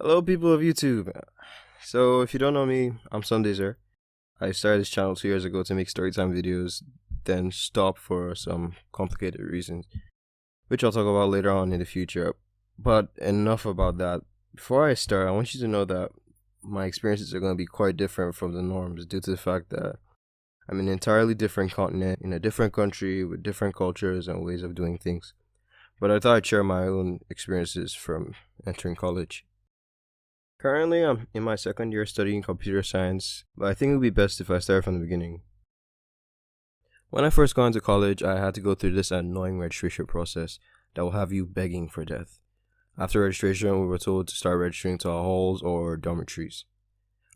Hello, people of YouTube. So, if you don't know me, I'm Sundazer. I started this channel 2 years ago to make storytime videos, then stopped for some complicated reasons, which I'll talk about later on in the future. But enough about that. Before I start, I want you to know that my experiences are going to be quite different from the norms due to the fact that I'm in an entirely different continent, in a different country, with different cultures and ways of doing things. But I thought I'd share my own experiences from entering college. Currently, I'm in my second year studying computer science, but I think it would be best if I start from the beginning. When I first got into college, I had to go through this annoying registration process that will have you begging for death. After registration, we were told to start registering to our halls or dormitories.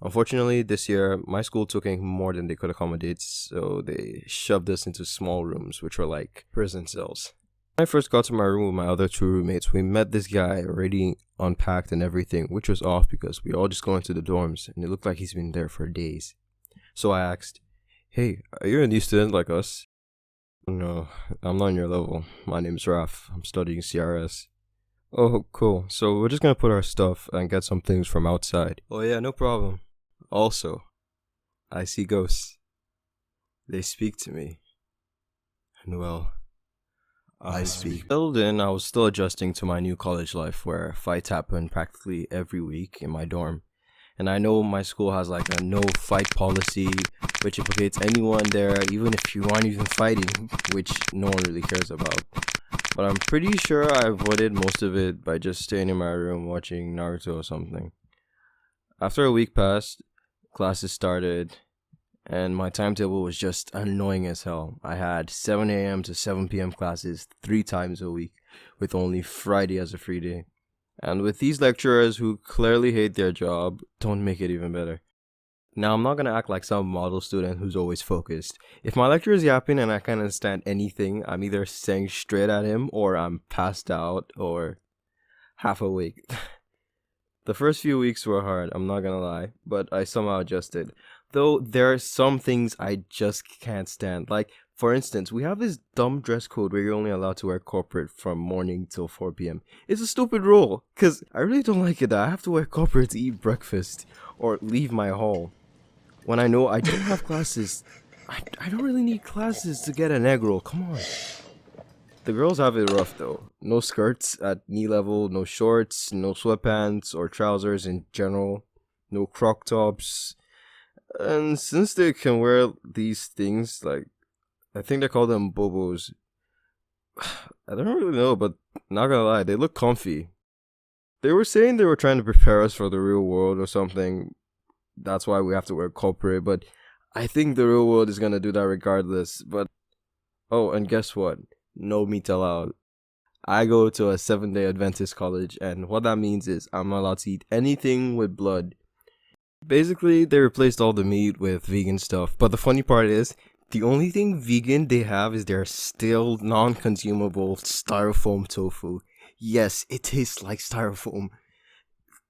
Unfortunately, this year, my school took in more than they could accommodate, so they shoved us into small rooms, which were like prison cells. When I first got to my room with my other two roommates, we met this guy already unpacked and everything, which was off because we all just go into the dorms and it looked like he's been there for days. So I asked, "Hey, are you a new student like us?" "No, I'm not on your level. My name's Raf. I'm studying CRS. "Oh, cool. So we're just gonna put our stuff and get some things from outside." "Oh yeah, no problem. Also, I see ghosts. They speak to me. And well, I speak." Till then, I was still adjusting to my new college life where fights happen practically every week in my dorm. And I know my school has like a no fight policy, which implicates anyone there, even if you aren't even fighting, which no one really cares about. But I'm pretty sure I avoided most of it by just staying in my room watching Naruto or something. After a week passed, classes started, and my timetable was just annoying as hell. I had 7 a.m. to 7 p.m. classes 3 times a week, with only Friday as a free day. And with these lecturers who clearly hate their job, don't make it even better. Now, I'm not gonna act like some model student who's always focused. If my lecturer is yapping and I can't understand anything, I'm either staring straight at him, or I'm passed out, or half awake. The first few weeks were hard, I'm not gonna lie, but I somehow adjusted. Though there are some things I just can't stand. Like, for instance, we have this dumb dress code where you're only allowed to wear corporate from morning till 4 p.m. It's a stupid rule, because I really don't like it that I have to wear corporate to eat breakfast or leave my hall. When I know I don't have classes, I don't really need classes to get an egg roll, come on. The girls have it rough though. No skirts at knee level, no shorts, no sweatpants or trousers in general, no crop tops. And since they can wear these things, like, I think they call them bobos. I don't really know, but not gonna lie, they look comfy. They were saying they were trying to prepare us for the real world or something. That's why we have to wear corporate, but I think the real world is gonna do that regardless. But, oh, and guess what? No meat allowed. I go to a 7-day Adventist college, and what that means is I'm not allowed to eat anything with blood. Basically, they replaced all the meat with vegan stuff, but the funny part is, the only thing vegan they have is their still non-consumable styrofoam tofu. Yes, it tastes like styrofoam.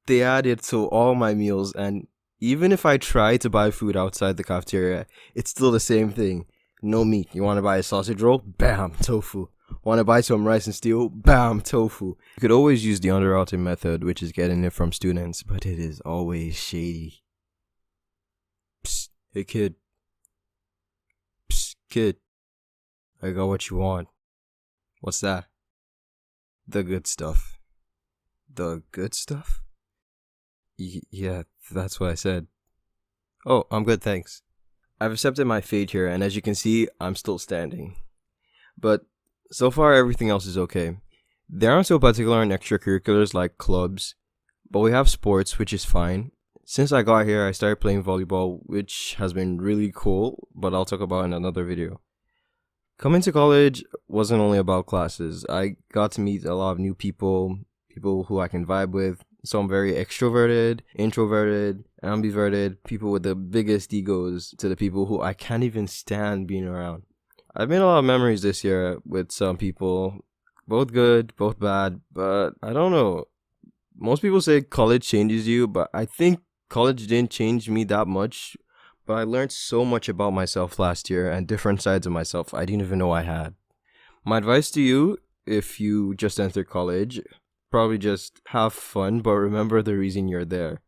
They add it to all my meals, and even if I try to buy food outside the cafeteria, it's still the same thing. No meat. You want to buy a sausage roll? Bam, tofu. Want to buy some rice and stew? Bam, tofu. You could always use the underrouting method, which is getting it from students, but it is always shady. Psst, hey kid. Psst, kid. I got what you want. What's that? The good stuff. The good stuff? Yeah, that's what I said. Oh, I'm good, thanks. I've accepted my fate here, and as you can see, I'm still standing. But so far, everything else is okay. There aren't so particular in extracurriculars like clubs, but we have sports, which is fine. Since I got here, I started playing volleyball, which has been really cool, but I'll talk about in another video. Coming to college wasn't only about classes. I got to meet a lot of new people who I can vibe with. Some very extroverted, introverted, ambiverted, people with the biggest egos to the people who I can't even stand being around. I've made a lot of memories this year with some people, both good, both bad, but I don't know. Most people say college changes you, but I think college didn't change me that much. But I learned so much about myself last year and different sides of myself I didn't even know I had. My advice to you, if you just entered college, probably just have fun, but remember the reason you're there.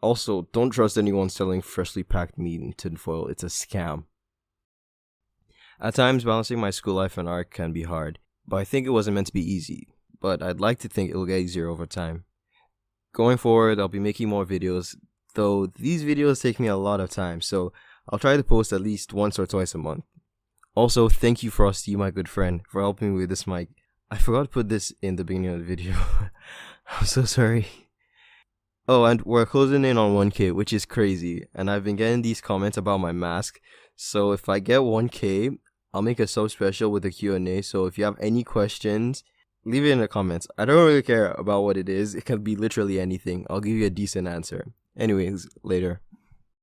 Also, don't trust anyone selling freshly packed meat in tinfoil. It's a scam. At times, balancing my school life and art can be hard, but I think it wasn't meant to be easy. But I'd like to think it'll get easier over time. Going forward, I'll be making more videos, though these videos take me a lot of time, so I'll try to post at least once or twice a month. Also, thank you, Frosty, my good friend, for helping me with this mic. I forgot to put this in the beginning of the video. I'm so sorry. Oh, and we're closing in on 1K, which is crazy, and I've been getting these comments about my mask, so if I get 1K, I'll make a sub special with a Q&A, so if you have any questions, leave it in the comments. I don't really care about what it is. It can be literally anything. I'll give you a decent answer. Anyways, later.